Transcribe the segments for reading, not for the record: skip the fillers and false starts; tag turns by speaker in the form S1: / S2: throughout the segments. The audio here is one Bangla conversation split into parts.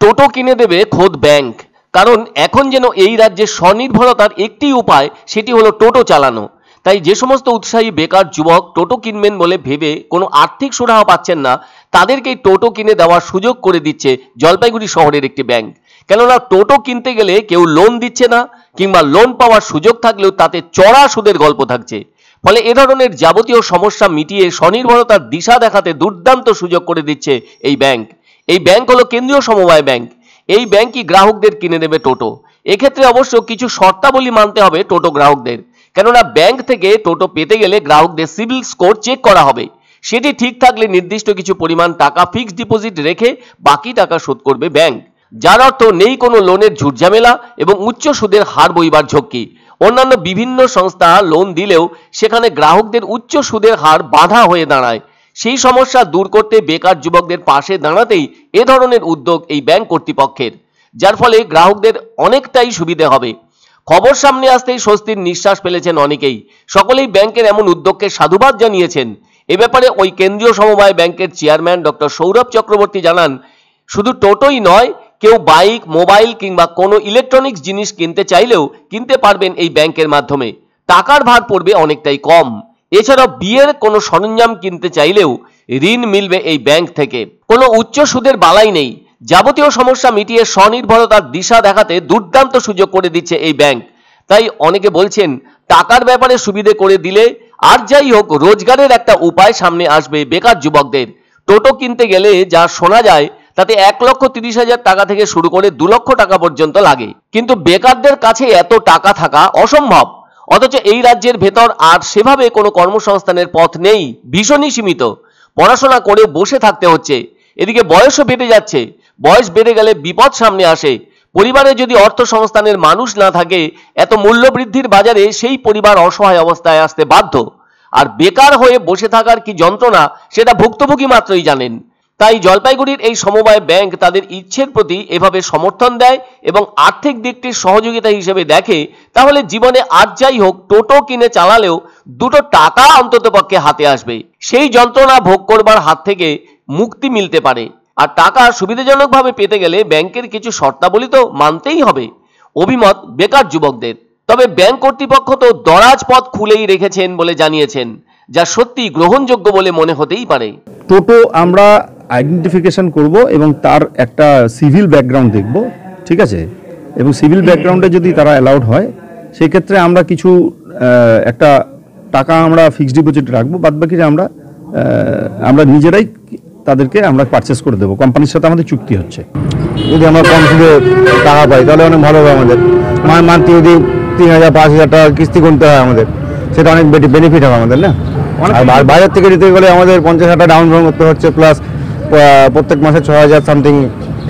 S1: টোটো কিনে দেবে খোদ ব্যাংক। কারণ এখন যেন এই রাজ্যে স্বনির্ভরতার একটি উপায়, সেটি হলো টোটো চালানো। তাই যে সমস্ত উৎসাহী বেকার যুবক টোটো কিনবেন বলে ভেবে কোনো আর্থিক সুরাহা পাচ্ছেন না, তাদেরকেই টোটো কিনে দেওয়ার সুযোগ করে দিচ্ছে জলপাইগুড়ি শহরের একটি ব্যাংক। কেননা টোটো কিনতে গেলে কেউ লোন দিচ্ছে না, কিংবা লোন পাওয়ার সুযোগ থাকলেও তাতে চড়া সুদের গল্প থাকছে। ফলে এ ধরনের যাবতীয় সমস্যা মিটিয়ে স্বনির্ভরতার দিশা দেখাতে দুর্দান্ত সুযোগ করে দিচ্ছে এই ব্যাংক। এই ব্যাংক হলো কেন্দ্রীয় সমবায় ব্যাংক। এই ব্যাংকই গ্রাহকদের কিনে দেবে টোটো। এক্ষেত্রে অবশ্য কিছু শর্তাবলী মানতে হবে টোটো গ্রাহকদের। কেননা ব্যাংক থেকে টোটো পেতে গেলে গ্রাহকদের সিভিল স্কোর চেক করা হবে। সেটি ঠিক থাকলে নির্দিষ্ট কিছু পরিমাণ টাকা ফিক্সড ডিপোজিট রেখে বাকি টাকা শোধ করবে ব্যাংক। যার অর্থ নেই কোনো লোনের ঝুটঝামেলা এবং উচ্চ সুদের হার বইবার ঝক্কি। অন্যান্য বিভিন্ন সংস্থা লোন দিলেও সেখানে গ্রাহকদের উচ্চ সুদের হার বাধা হয়ে দাঁড়ায়। সেই সমস্যা দূর করতে বেকার যুবকদের পাশে দাঁড়াতেই এ ধরনের উদ্যোগ এই ব্যাংক কর্তৃপক্ষের, যার ফলে গ্রাহকদের অনেকটাই সুবিধে হবে। খবর সামনে আসতেই স্বস্তির নিঃশ্বাস ফেলেছেন অনেকেই। সকলেই ব্যাংকের এমন উদ্যোগকে সাধুবাদ জানিয়েছেন। এ ব্যাপারে ওই কেন্দ্রীয় সমবায় ব্যাংকের চেয়ারম্যান ডক্টর সৌরভ চক্রবর্তী জানান, শুধু টোটোই নয়, কেউ বাইক, মোবাইল কিংবা কোনো ইলেকট্রনিক্স জিনিস কিনতে চাইলেও কিনতে পারবেন এই ব্যাংকের মাধ্যমে। টাকার ভার পড়বে অনেকটাই কম। এছাড়াও বিয়ের কোনো সরঞ্জাম কিনতে চাইলেও ঋণ মিলবে এই ব্যাংক থেকে। কোনো উচ্চ সুদের বালাই নেই। যাবতীয় সমস্যা মিটিয়ে স্বনির্ভরতার দিশা দেখাতে দুর্দান্ত সুযোগ করে দিচ্ছে এই ব্যাংক। তাই অনেকে বলছেন, টাকার ব্যাপারে সুবিধে করে দিলে আর যাই হোক রোজগারের একটা উপায় সামনে আসবে বেকার যুবকদের। টোটো কিনতে গেলে যা শোনা যায় তাতে 1,30,000 টাকা থেকে শুরু করে 2 লক্ষ টাকা পর্যন্ত লাগে। কিন্তু বেকারদের কাছে এত টাকা থাকা অসম্ভব। অথচ এই রাজ্যের ভেতর আর সেভাবে কোনো কর্মসংস্থানের পথ নেই, ভীষণই সীমিত। পড়াশোনা করে বসে থাকতে হচ্ছে। এদিকে বয়সও বেড়ে যাচ্ছে। বয়স বেড়ে গেলে বিপদ সামনে আসে। পরিবারে যদি অর্থ সংস্থানের মানুষ না থাকে, এত মূল্য বৃদ্ধির বাজারে সেই পরিবার অসহায় অবস্থায় আসতে বাধ্য। আর বেকার হয়ে বসে থাকার কি যন্ত্রণা সেটা ভুক্তভোগী মাত্রই জানেন। তাই জলপাইগুড়ির এই সমবায় ব্যাংক তাদের ইচ্ছের প্রতি এভাবে সমর্থন দেয় এবং আর্থিক দিকটির সহযোগিতা হিসেবে দেখে, তাহলে জীবনে আর যাই হোক টোটো কিনে চালালেও দুটো টাকা অন্ততপক্ষে হাতে আসবে। সেই যন্ত্রণা ভোগ করবার হাত থেকে মুক্তি মিলতে পারে। আর টাকা সুবিধাজনকভাবে পেতে গেলে ব্যাংকের কিছু শর্তাবলী তো মানতেই হবে। অভিমত বেকার যুবকদের। তবে ব্যাংক কর্তৃপক্ষ তো দরাজ পথ খুলেই রেখেছেন বলে জানিয়েছেন, যা সত্যি গ্রহণযোগ্য বলে মনে হতেই পারে।
S2: টোটো আমরা আইডেন্টিফিকেশন করব এবং তার একটা সিভিল ব্যাকগ্রাউন্ড দেখব, ঠিক আছে? এবং সিভিল ব্যাকগ্রাউন্ডে যদি তারা অ্যালাউড হয়, সেই ক্ষেত্রে আমরা কিছু একটা টাকা আমরা ফিক্সড ডিপোজিট রাখবো, বাদবাকি আমরা নিজেরাই তাদেরকে আমরা পারচেস করে দেবো। কোম্পানির সাথে আমাদের চুক্তি হচ্ছে।
S3: যদি আমরা কম সুদে টাকা পাই তাহলে অনেক ভালো হবে আমাদের। মান্থলি যদি 3,000 5,000 টাকা কিস্তি গুনতে হয় আমাদের, সেটা অনেক বেনিফিট হবে আমাদের না। আর বাজার থেকে নিতে গেলে আমাদের 50,000 টাকা ডাউন পেমেন্ট করতে হচ্ছে, প্লাস প্রত্যেক মাসে 6,000 সামথিং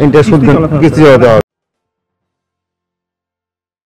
S3: ইন্টারেস্ট কিস্তি হতে হবে।